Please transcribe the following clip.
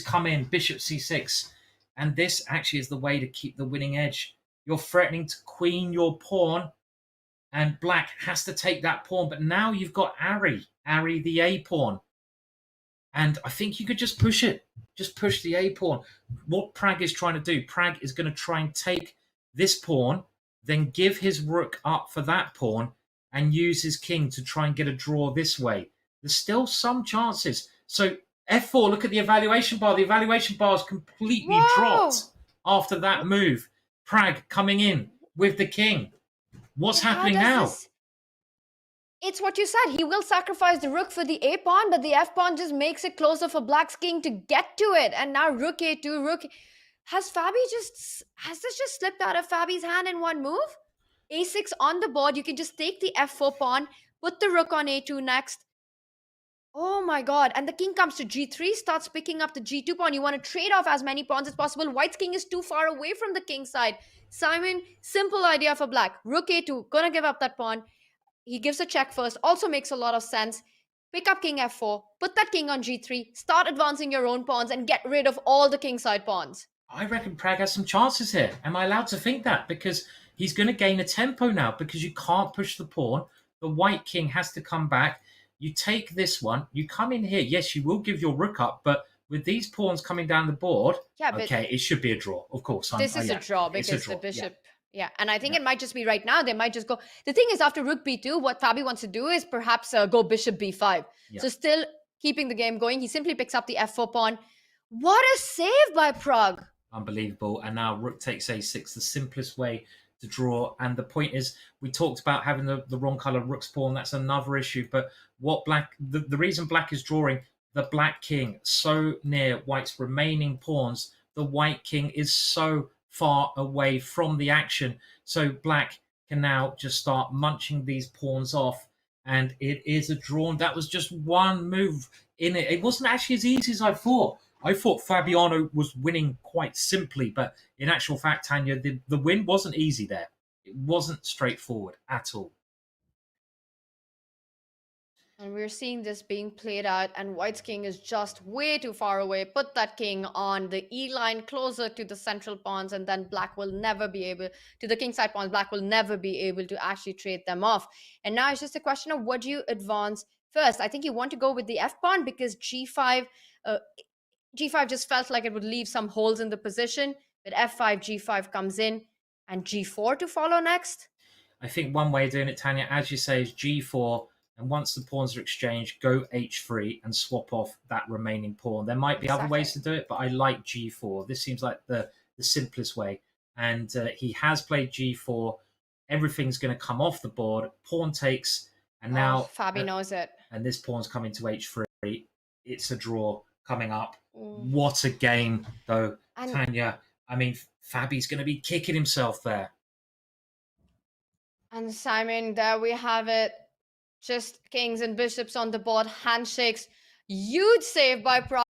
come in, bishop c6. And this actually is the way to keep the winning edge. You're threatening to queen your pawn, and black has to take that pawn. But now you've got Ari the A pawn. And I think you could just push it. Just push the A pawn. What Pragg is trying to do, Pragg is going to try and take this pawn, then give his rook up for that pawn, and use his king to try and get a draw this way. There's still some chances. So f4, look at the evaluation bar. The evaluation bar is completely dropped after that move. Pragg coming in with the king. What's happening now? It's what you said. He will sacrifice the rook for the A pawn, but the F pawn just makes it closer for black's king to get to it. And now rook A2, rook... Has this just slipped out of Fabi's hand in one move? A6 on the board. You can just take the F4 pawn, put the rook on A2 next. Oh my god. And the king comes to G3, starts picking up the G2 pawn. You want to trade off as many pawns as possible. White's king is too far away from the king's side. Simon, simple idea for black. Rook A2, gonna give up that pawn. He gives a check first. Also makes a lot of sense. Pick up king F4, put that king on G3, start advancing your own pawns and get rid of all the kingside pawns. I reckon Pragg has some chances here. Am I allowed to think that? Because he's going to gain a tempo now because you can't push the pawn. The white king has to come back. You take this one. You come in here. Yes, you will give your rook up, but with these pawns coming down the board, okay, it should be a draw. Of course. This is a draw because the bishop... Yeah, and I think it might just be right now. They might just go... The thing is, after rook b2, what Fabi wants to do is perhaps go bishop b5. Yeah. So still keeping the game going. He simply picks up the f4 pawn. What a save by Pragg. Unbelievable. And now rook takes a6, the simplest way to draw. And the point is, we talked about having the wrong color rook's pawn. That's another issue. But what black... The reason black is drawing the black king so near white's remaining pawns, the white king is so far away from the action, so black can now just start munching these pawns off, and it is a draw. That was just one move in it. It wasn't actually as easy as I thought. I thought Fabiano was winning quite simply, but in actual fact, Tanya, the win wasn't easy there. It wasn't straightforward at all. And we're seeing this being played out, and white's king is just way too far away. Put that king on the E line closer to the central pawns, and then black will never be able to the king side pawns. Black will never be able to actually trade them off. And now it's just a question of what do you advance first. I think you want to go with the F pawn because G5 just felt like it would leave some holes in the position. But F5, G5 comes in, and G4 to follow next. I think one way of doing it, Tanya, as you say, is G4. And once the pawns are exchanged, go H3 and swap off that remaining pawn. There might be other ways to do it, but I like G4. This seems like the simplest way. And he has played G4. Everything's going to come off the board. Pawn takes, and now... Fabi knows it. And this pawn's coming to H3. It's a draw coming up. What a game, though, Tanya. I mean, Fabi's going to be kicking himself there. And Simon, there we have it. Just kings and bishops on the board, handshakes. Huge save by Pragg.